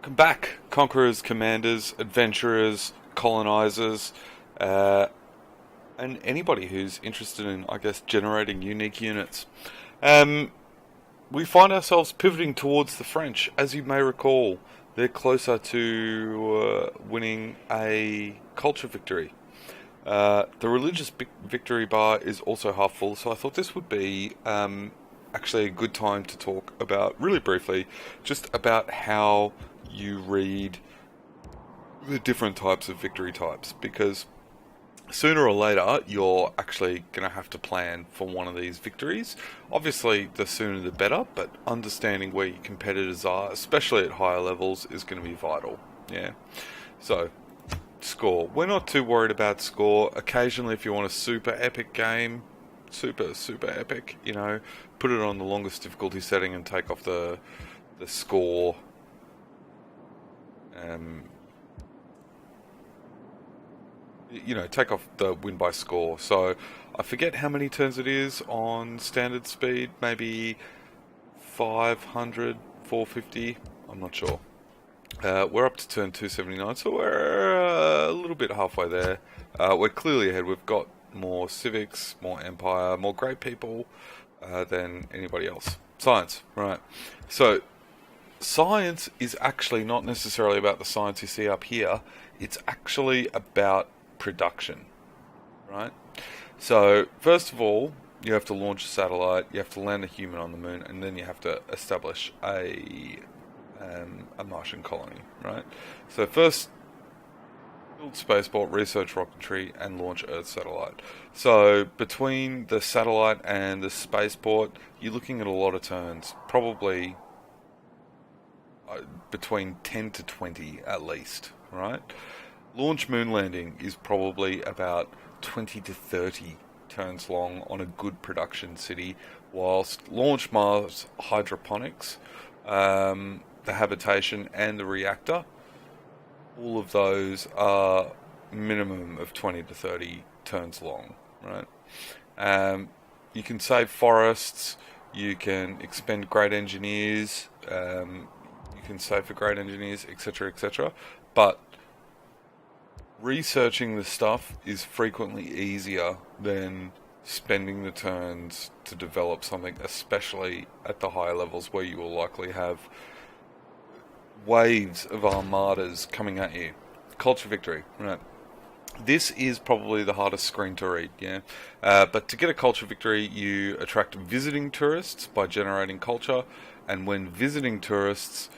Come back, conquerors, commanders, adventurers, colonizers, uh, and anybody who's interested in, I guess, generating unique units. Um, we find ourselves pivoting towards the French. As you may recall, they're closer to winning a culture victory. The religious victory bar is also half full, so I thought this would be actually a good time to talk about, really briefly, just about how you read the different types of victory types, because sooner or later you're actually going to have to plan for one of these victories. Obviously, the sooner the better, but understanding where your competitors are, especially at higher levels, is going to be vital. Yeah. So, score. We're not too worried about score. Occasionally, if you want a super epic game, super epic, put it on the longest difficulty setting and take off the score. Um, take off the win by score. So I forget how many turns it is on standard speed. Maybe 500, 450. I'm not sure. We're up to turn 279, so we're a little bit halfway there. We're clearly ahead. We've got more civics, more empire, more great people than anybody else. Science, right. So, science is actually not necessarily about the science you see up here. It's actually about production, right? So, first of all, you have to launch a satellite, you have to land a human on the moon, and then you have to establish a Martian colony, right? So first, build spaceport, research rocketry, and launch Earth satellite. So between the satellite and the spaceport, you're looking at a lot of turns, probably between 10 to 20 at least, right? Launch moon landing is probably about 20 to 30 turns long on a good production city, whilst launch Mars hydroponics, the habitation, and the reactor, all of those are minimum of 20 to 30 turns long, right? You can save forests, you can expend great engineers, you can save for great engineers, etc., etc. But researching the stuff is frequently easier than spending the turns to develop something, especially at the higher levels where you will likely have waves of armadas coming at you. Culture victory, right? This is probably the hardest screen to read, yeah. But to get a culture victory, you attract visiting tourists by generating culture, and when visiting tourists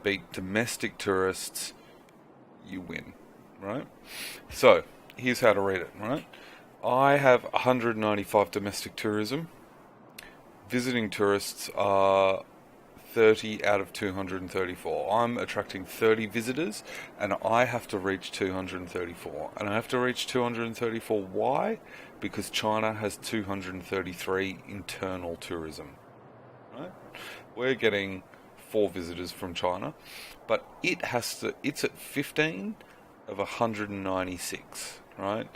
beat domestic tourists, you win, right? So, here's how to read it, right? I have 195 domestic tourism. Visiting tourists are 30 out of 234. I'm attracting 30 visitors, and I have to reach 234. And I have to reach 234. Why? Because China has 233 internal tourism. Right? We're getting 4 visitors from China, but it's at 15 of 196, right?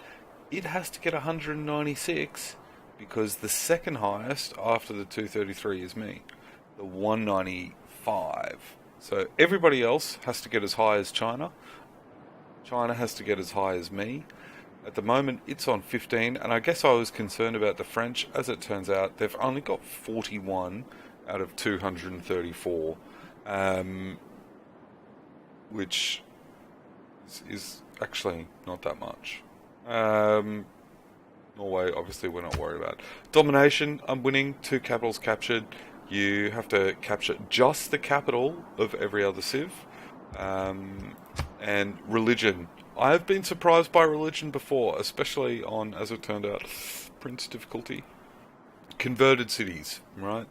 It has to get 196 because the second highest after the 233 is me, the 195. So everybody else has to get as high as China. China has to get as high as me. At the moment, it's on 15, and I guess I was concerned about the French. As it turns out, they've only got 41 out of 234, which is actually not that much. Norway, obviously, we're not worried about. Domination, I'm winning. 2 capitals captured. You have to capture just the capital of every other civ. And religion. I have been surprised by religion before, especially on, as it turned out, Prince difficulty. Converted cities, right?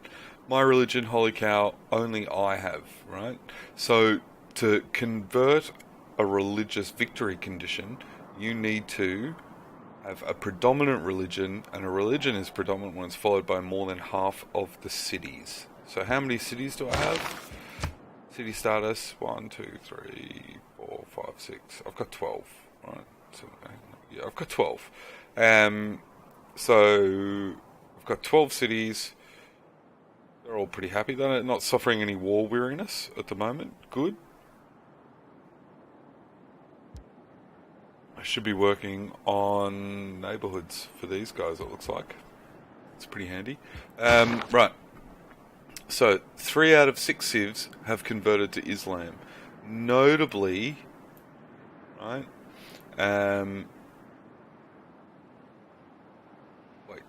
My religion, holy cow, only I have, right? So to convert a religious victory condition, you need to have a predominant religion, and a religion is predominant when it's followed by more than half of the cities. So how many cities do I have? City status, 1, 2, 3, 4, 5, 6. I've got 12, right? So, yeah, I've got 12. So I've got 12 cities. They're all pretty happy. They're not suffering any war weariness at the moment. Good. I should be working on neighbourhoods for these guys, it looks like. It's pretty handy. Right. So, 3 out of 6 civs have converted to Islam. Notably, right? Wait,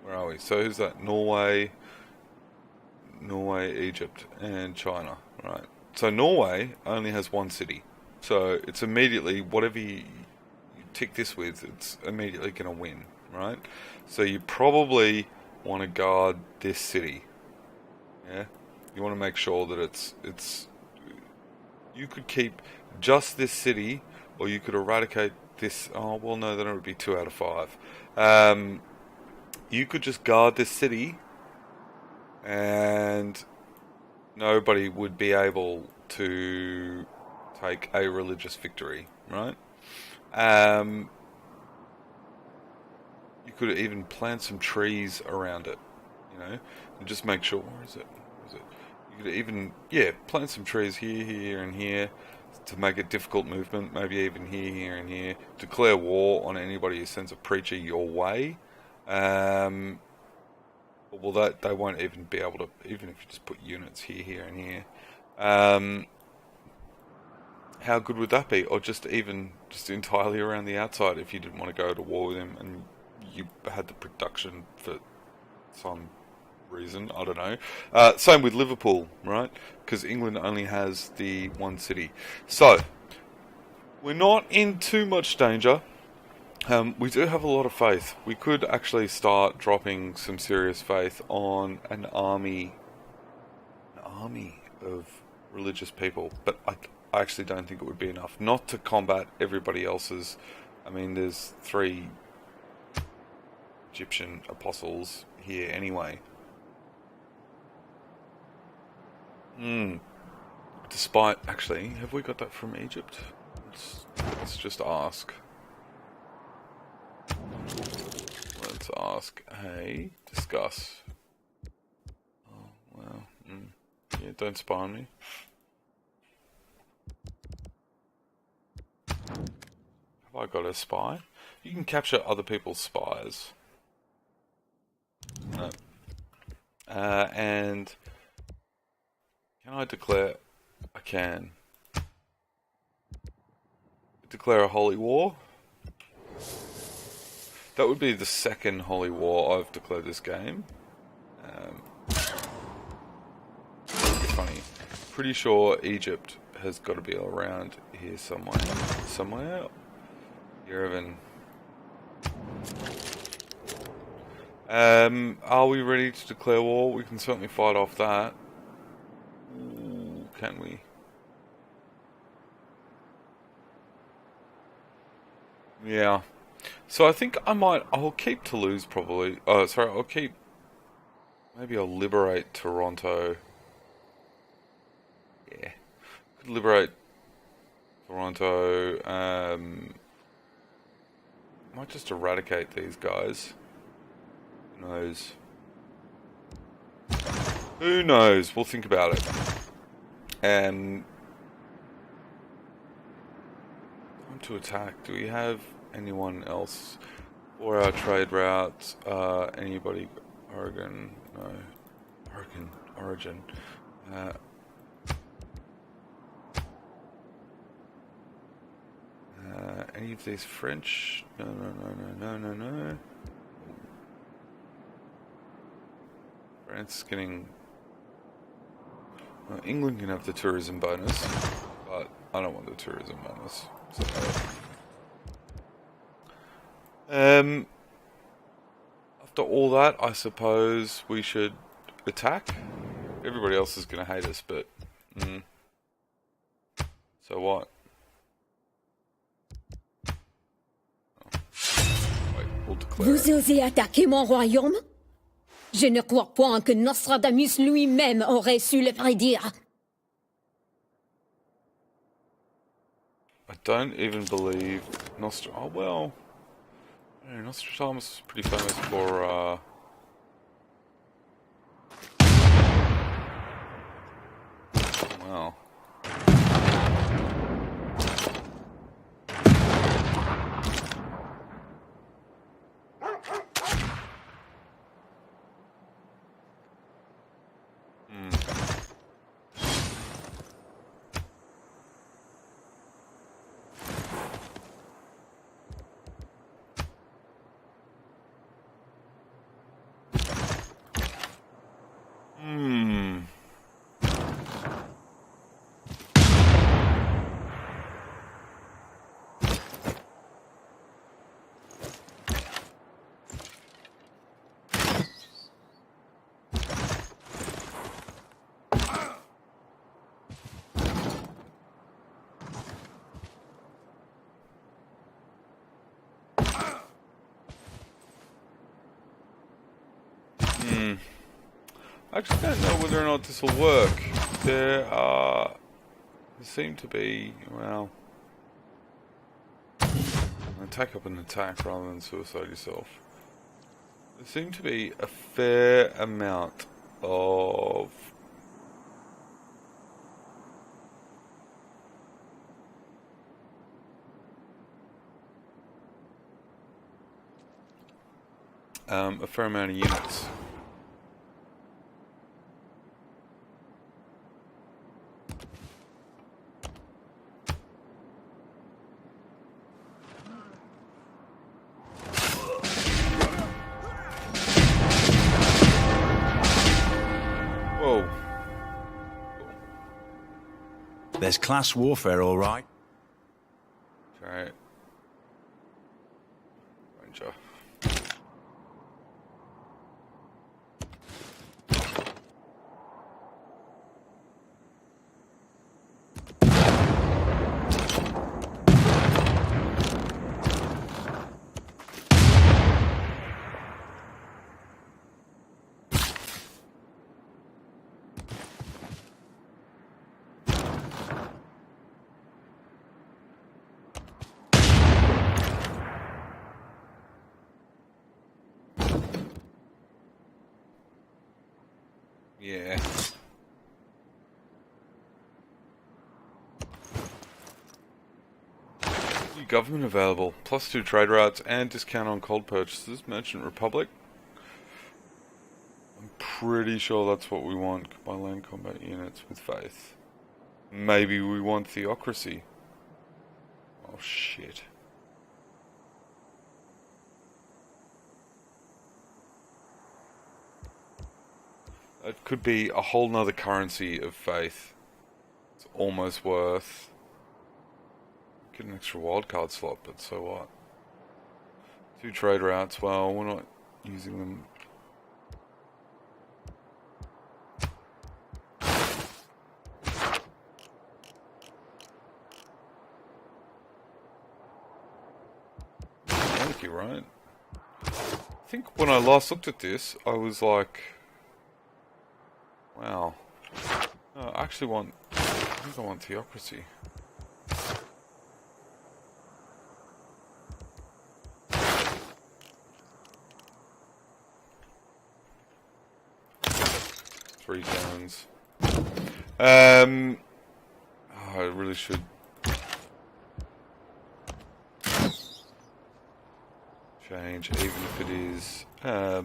where are we? So who's that? Norway, Egypt, and China, right? So Norway only has 1 city. So it's immediately, whatever you tick this with, it's immediately going to win, right? So you probably want to guard this city. Yeah? You want to make sure that it's you could keep just this city, or you could eradicate this. Oh, well, no, then it would be 2 out of 5. You could just guard this city, and nobody would be able to take a religious victory, right? You could even plant some trees around it, and just make sure. Where is it? You could even, plant some trees here, and here to make it difficult movement. Maybe even here, and here. Declare war on anybody who sends a preacher your way. Well, they won't even be able to, even if you just put units here, and here. How good would that be? Or just entirely around the outside if you didn't want to go to war with him and you had the production for some reason, I don't know. Same with Liverpool, right? Because England only has the 1 city. So, we're not in too much danger. We do have a lot of faith. We could actually start dropping some serious faith on an army of religious people, but I actually don't think it would be enough. Not to combat everybody else's. I mean, there's 3 Egyptian apostles here anyway. Despite, actually, have we got that from Egypt? Let's just ask. Let's ask. Hey, discuss. Oh, well. Yeah, don't spy on me. Have I got a spy? You can capture other people's spies. No. And can I declare? I can. Declare a holy war. That would be the 2nd holy war I've declared this game. Funny. Pretty sure Egypt has got to be around here somewhere. Yerevan. Are we ready to declare war? We can certainly fight off that. Ooh, can we? Yeah. So I think I'll keep Toulouse probably. Oh, sorry, maybe I'll liberate Toronto. Yeah. Could liberate Toronto. Might just eradicate these guys. Who knows? Who knows? We'll think about it. Time to attack. Do we have anyone else for our trade routes? Anybody? Oregon? No. Origin. Any of these French? No. France is getting... England can have the tourism bonus, but I don't want the tourism bonus. So, after all that, I suppose we should attack. Everybody else is going to hate us, but... So what? Wait, we'll declare Vous osez attaquer mon royaume? Je ne crois point que Nostradamus lui-même aurait su le prédire. I don't even believe Oh, well... Nostradamus is pretty famous for, Wow. I actually don't know whether or not this will work. There seem to be, well, take up an attack rather than suicide yourself. There seem to be a fair amount of a fair amount of units. Whoa. There's class warfare, all right. Okay. Ranger. Yeah. New government available. +2 trade routes and discount on cold purchases. Merchant Republic. I'm pretty sure that's what we want. By land combat units with faith. Maybe we want theocracy. Oh shit. It could be a whole nother currency of faith. It's almost worth. Get an extra wildcard slot, but so what? 2 trade routes, well, we're not using them. Thank you, right? I think when I last looked at this, I was like, wow. No, I think I want theocracy. Three zones. Oh, I really should. Change, even if it is, I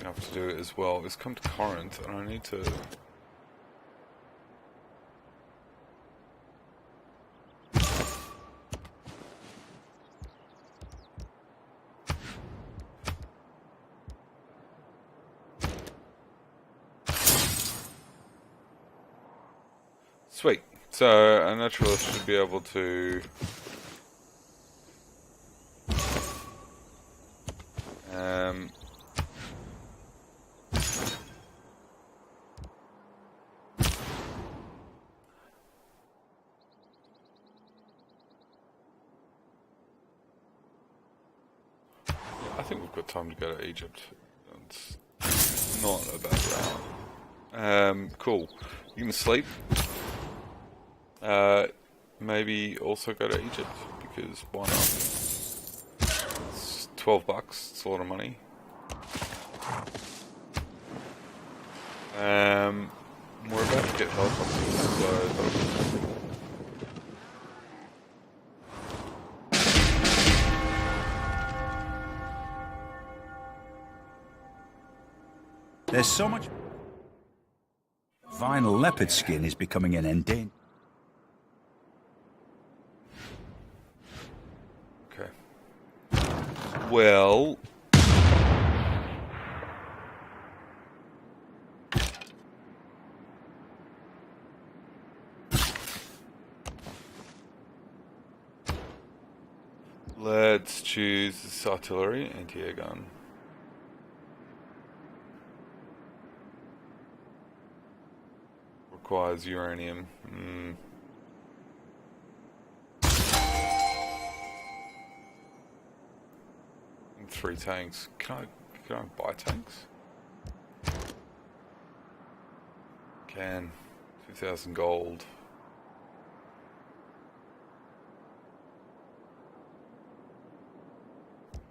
have to do it as well. It's come to Corinth, and I need to. Sweet. So a naturalist should be able to I think we've got time to go to Egypt. It's not a bad route. Cool. You can sleep. Maybe also go to Egypt, because why not? It's $12, it's a lot of money. We're about to get helicopters, so that'll be cool. There's so much. Vinyl leopard skin is becoming an endangered. Okay. Well. Let's choose this artillery anti-air gun. Requires uranium. 3 tanks. Can I buy tanks? Can. 2,000 gold.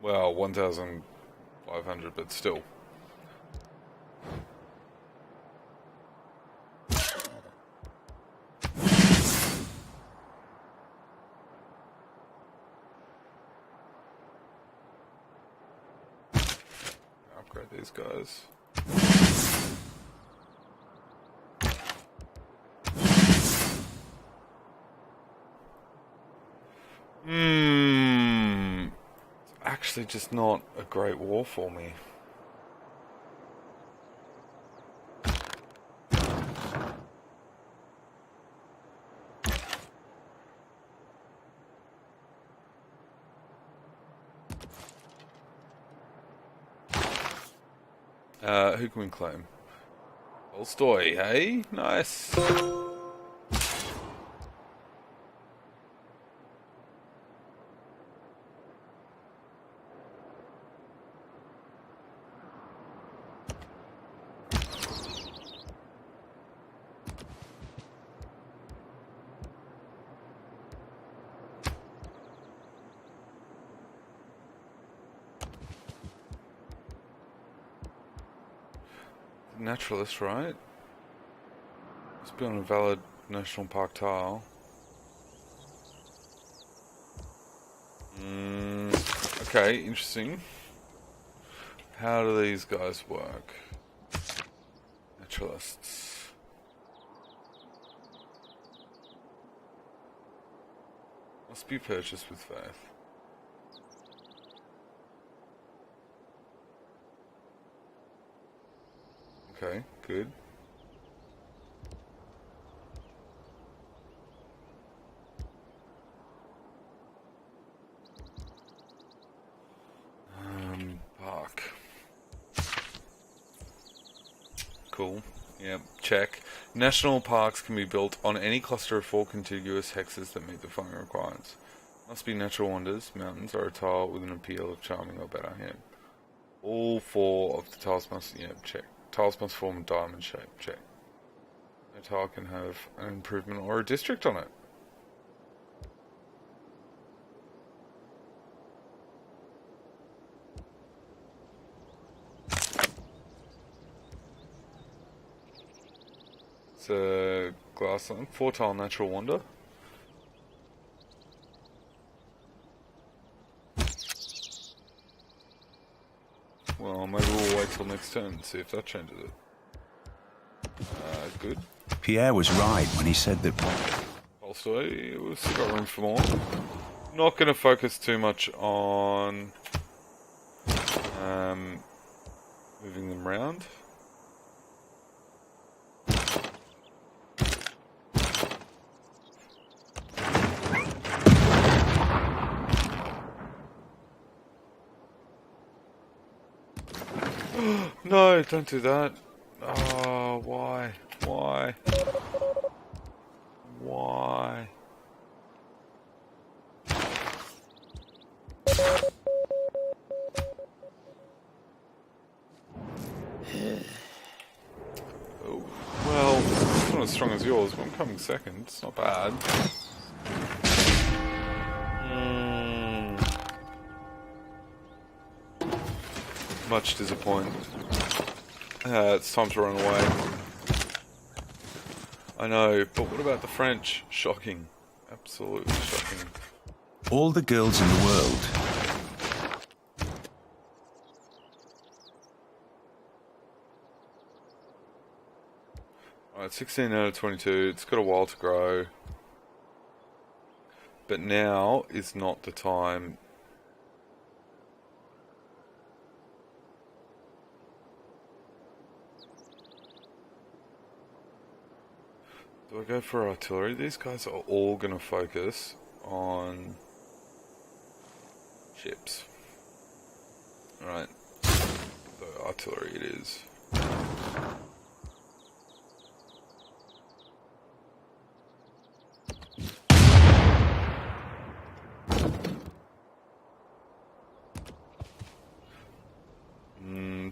Well, 1,500, but still. Upgrade these guys. Actually just not a great war for me. Who can we claim? Tolstoy, hey? Nice. Naturalist, right? Must be on a valid national park tile. Okay, interesting. How do these guys work? Naturalists. Must be purchased with faith. Okay, good. Park. Cool. Yep, check. National parks can be built on any cluster of 4 contiguous hexes that meet the following requirements. Must be natural wonders. Mountains are a tile with an appeal of charming or better. Yep. All 4 of the tiles must, yep, check. Tiles must form a diamond shape. Check. No tile can have an improvement or a district on it. It's a glass lamp. 4 tile natural wonder. Well, maybe we'll wait till next turn and see if that changes it. Good. Pierre was right when he said that... Tolstoy, we've still got room for more. Not going to focus too much on moving them around. No, don't do that. Oh, why? Why? Why? Oh, well, it's not as strong as yours, but I'm coming second. It's not bad. Much disappointed. It's time to run away. I know, but what about the French? Shocking. Absolutely shocking. all the girls in the world. Alright, 16 out of 22. It's got a while to grow. But now is not the time. Do I go for artillery? These guys are all going to focus on ships. Alright, so artillery it is.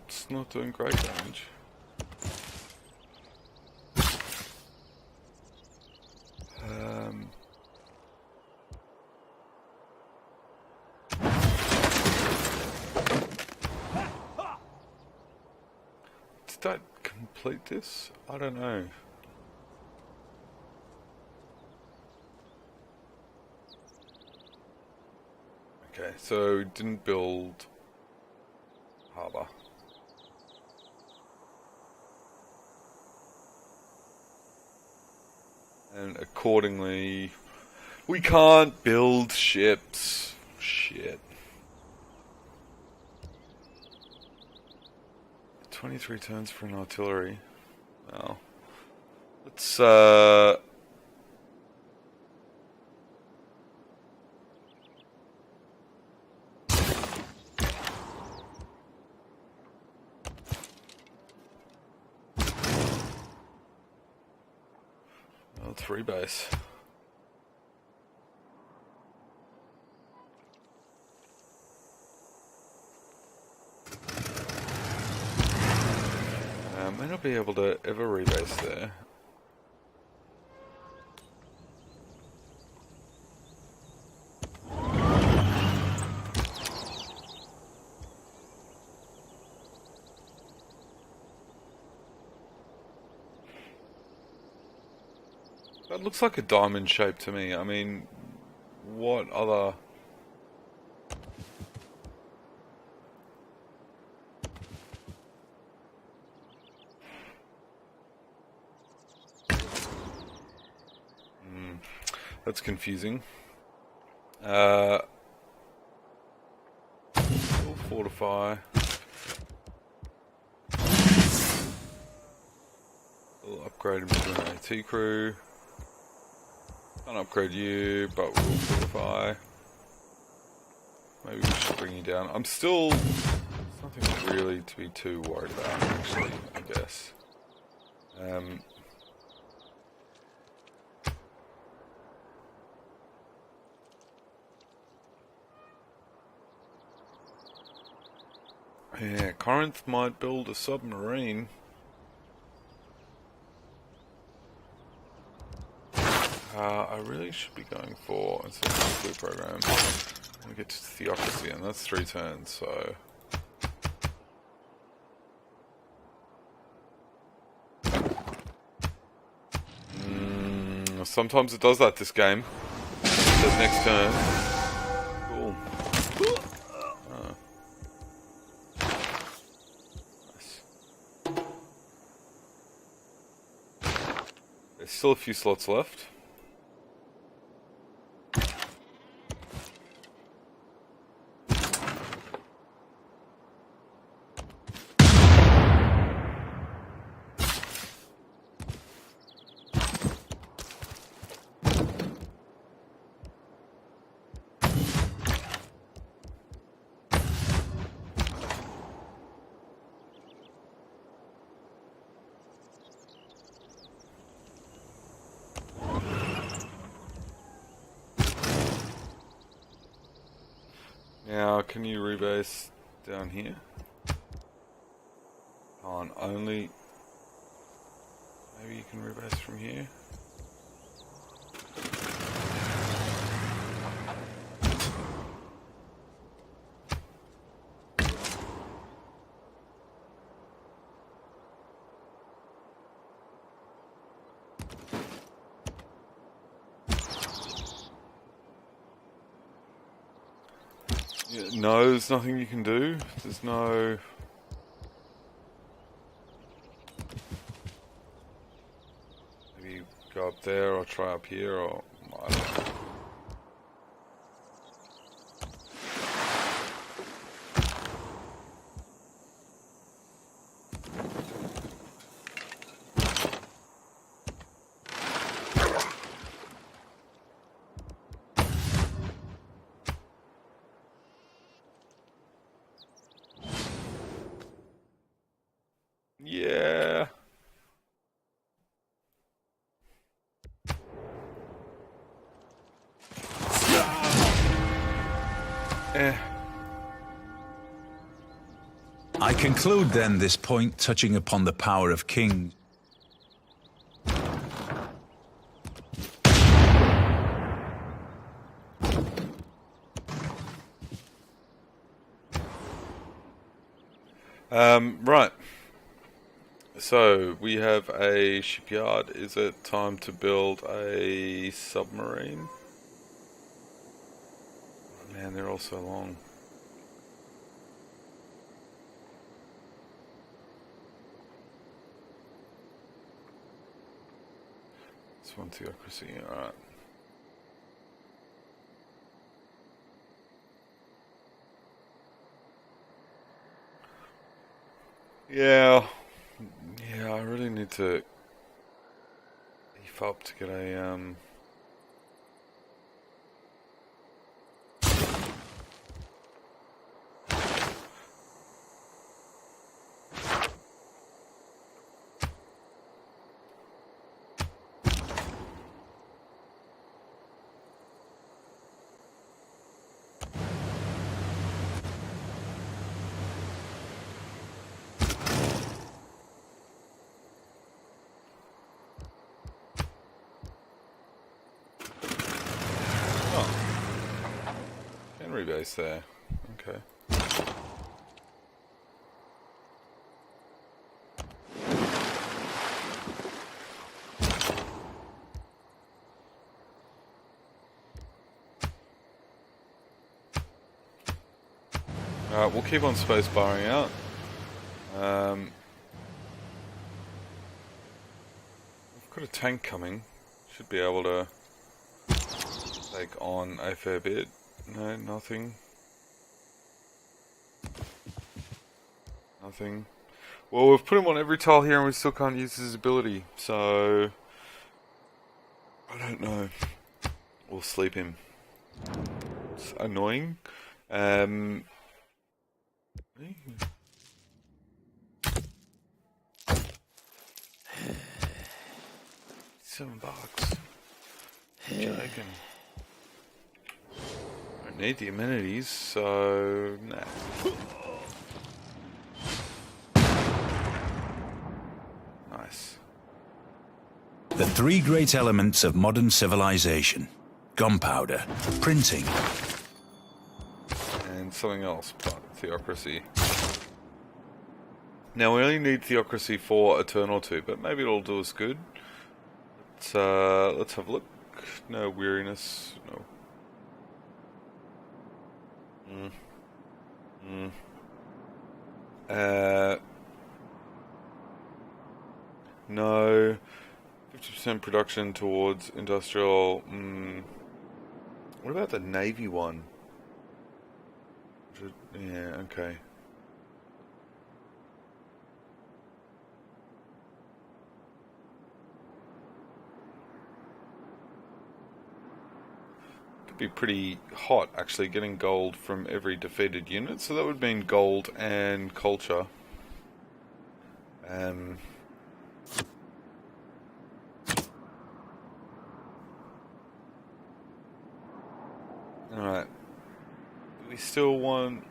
it's not doing great damage. Did that complete this? I don't know. Okay, so didn't build harbour. And accordingly, we can't build ships. Shit. 23 turns for an artillery. Well, let's well, 3 base. May not be able to ever rebase there. That looks like a diamond shape to me. I mean, what other... That's confusing. We'll fortify. We'll upgrade him to an AT crew. Can't upgrade you, but we'll fortify. Maybe we should bring you down. I'm still... There's nothing really to be too worried about, actually, I guess. Yeah, Corinth might build a submarine. I really should be going for, instead of the nuclear program, I'm going to get to theocracy, and that's 3 turns, so... Sometimes it does that, this game. It says next turn. Cool. There's still a few slots left. Now, can you rebase down here? On only... Maybe you can rebase from here? Yeah, no, there's nothing you can do. There's no... Maybe go up there or try up here, or... I don't know. Yeah. I conclude then this point touching upon the power of kings. Right. So, we have a shipyard. Is it time to build a submarine? Oh, man, they're all so long. This one theocracy, alright. Yeah, I really need to beef up to get a, Henry base there. Okay. Alright, we'll keep on space barring out. We've got a tank coming. Should be able to take on a fair bit. No, nothing. Nothing. Well, we've put him on every tile here and we still can't use his ability, so I don't know. We'll sleep him. It's annoying. 7 bucks. Joking. I need the amenities, so nah. Nice. The three great elements of modern civilization: gunpowder, printing, And something else, but theocracy. Now we only need theocracy for a turn or two, but maybe it'll do us good. Let's have a look. No weariness. No. No. 50% production towards industrial. What about the Navy one? Yeah, okay. Could be pretty hot actually getting gold from every defeated unit, so that would mean gold and culture. Alright. Do we still want...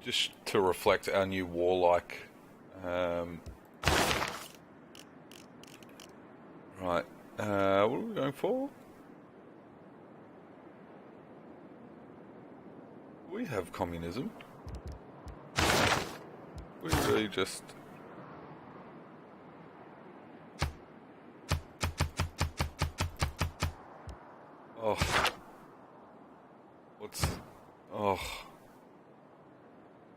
just to reflect our new warlike... Right. What are we going for? We have communism. We really just... Oh. What's... Oh.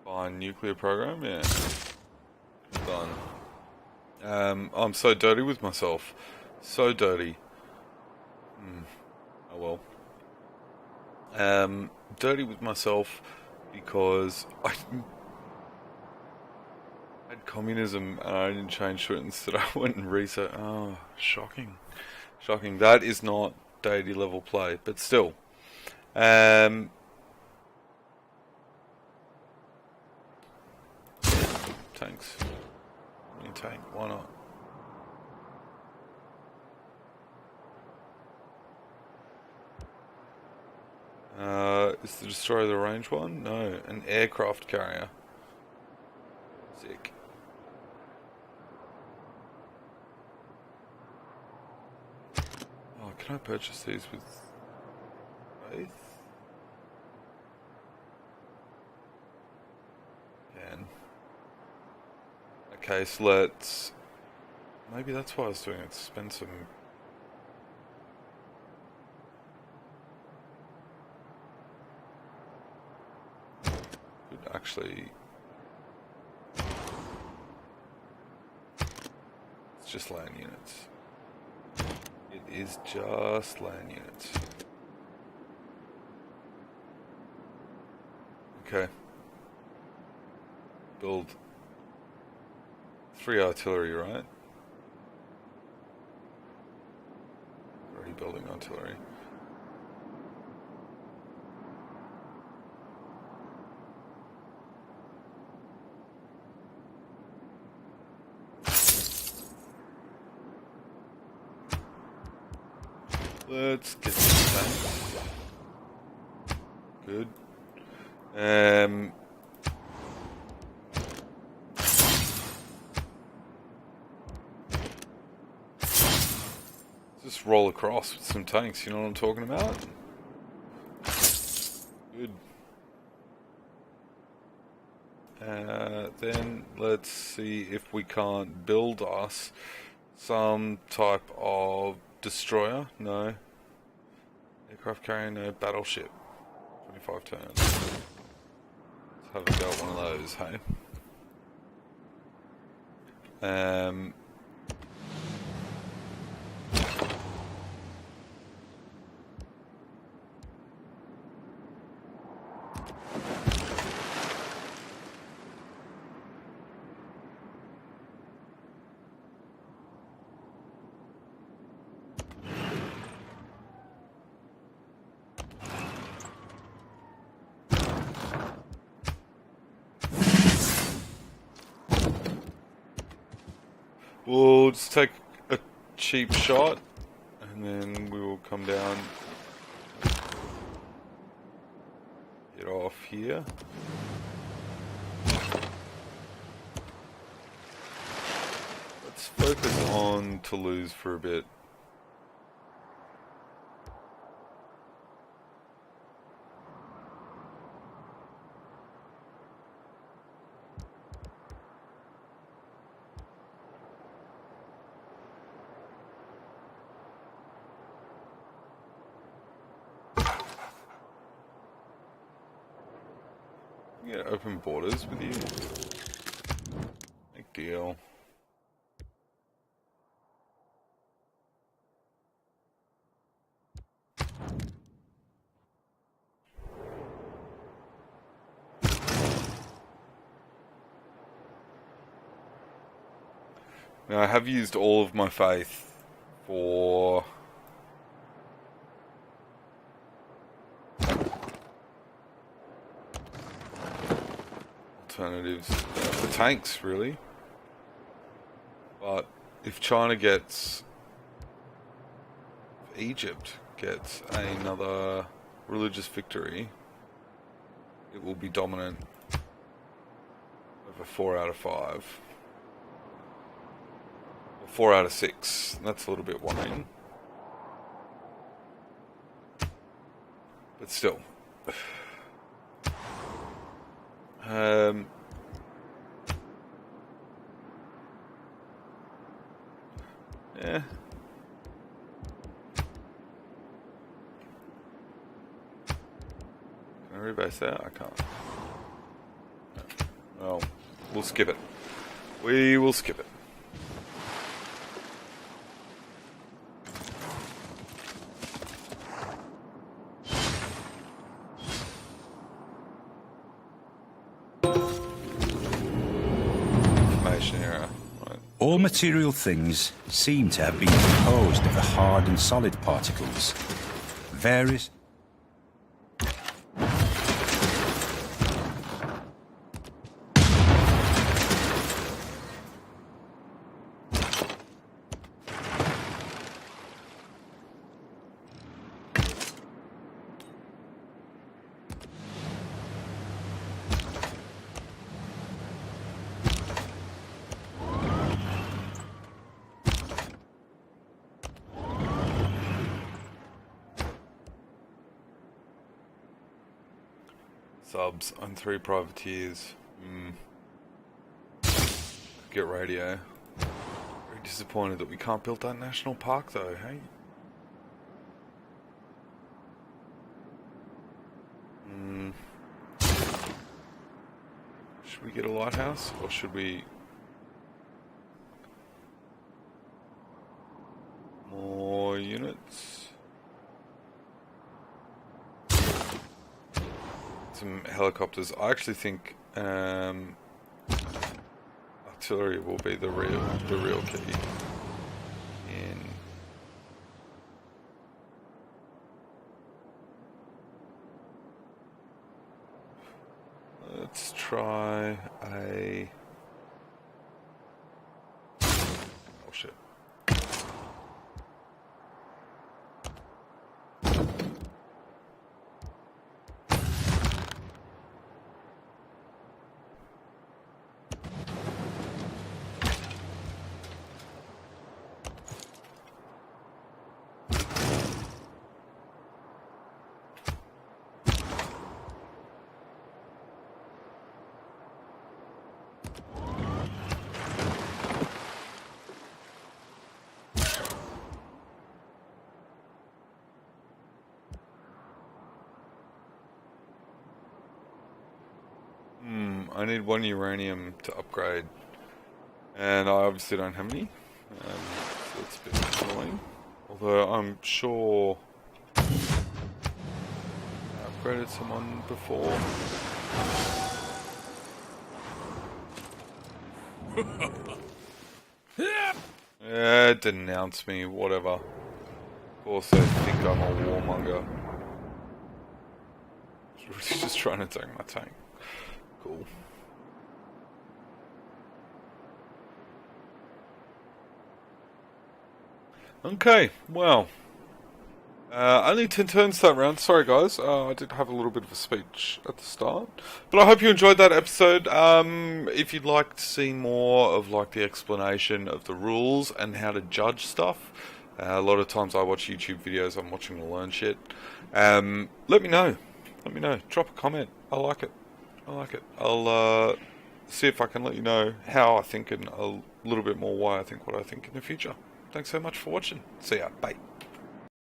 Fine, nuclear program? Yeah. Done. I'm so dirty with myself. So dirty. Oh well. Dirty with myself because I had communism and I didn't change to it. Instead I went and reset. Oh, shocking. Shocking. That is not deity level play, but still. Thanks. tank. Why not? Is the destroyer the range one? No, an aircraft carrier. Sick. Oh, can I purchase these with faith? Can. Okay, so let's... Maybe that's why I was doing it, spend some... Actually, it's just land units. It is just land units. Okay. Build 3 artillery, right? Already building artillery. Let's get some tanks. Good. Just roll across with some tanks, you know what I'm talking about? Good. Then let's see if we can't build us some type of destroyer. No. Aircraft carrier, no. Battleship. 25 turns. Let's have a go at one of those, hey? We'll just take a cheap shot, and then we will come down, get off here. Let's focus on Toulouse for a bit. Yeah, open borders with you. Big deal. Now, I have used all of my faith for alternatives for tanks, really. But if China gets, if Egypt gets another religious victory, it will be dominant over 4 out of 5. 4 out of 6. That's a little bit worrying. But still. Yeah. Can I rebase that? I can't. No. Well, we'll skip it. We will skip it. All material things seem to have been composed of the hard and solid particles. Various... subs and 3 privateers. Get radio. Very disappointed that we can't build that national park though, hey? Should we get a lighthouse or should we... More units? Some helicopters. I actually think artillery will be the real key in let's try a oh shit. I need 1 uranium to upgrade, and I obviously don't have any, so it's a bit annoying, although I'm sure I upgraded someone before. Yeah, denounce me, whatever. Of course they think I'm a warmonger. He's just trying to take my tank. Cool. Okay, well, only 10 turns that round. Sorry guys, I did have a little bit of a speech at the start, but I hope you enjoyed that episode. If you'd like to see more of like the explanation of the rules and how to judge stuff, a lot of times I watch YouTube videos, I'm watching to learn shit. Let me know. Let me know. Drop a comment. I like it. I like it. I'll see if I can let you know how I think and a little bit more why I think what I think in the future. Thanks so much for watching. See ya. Bye.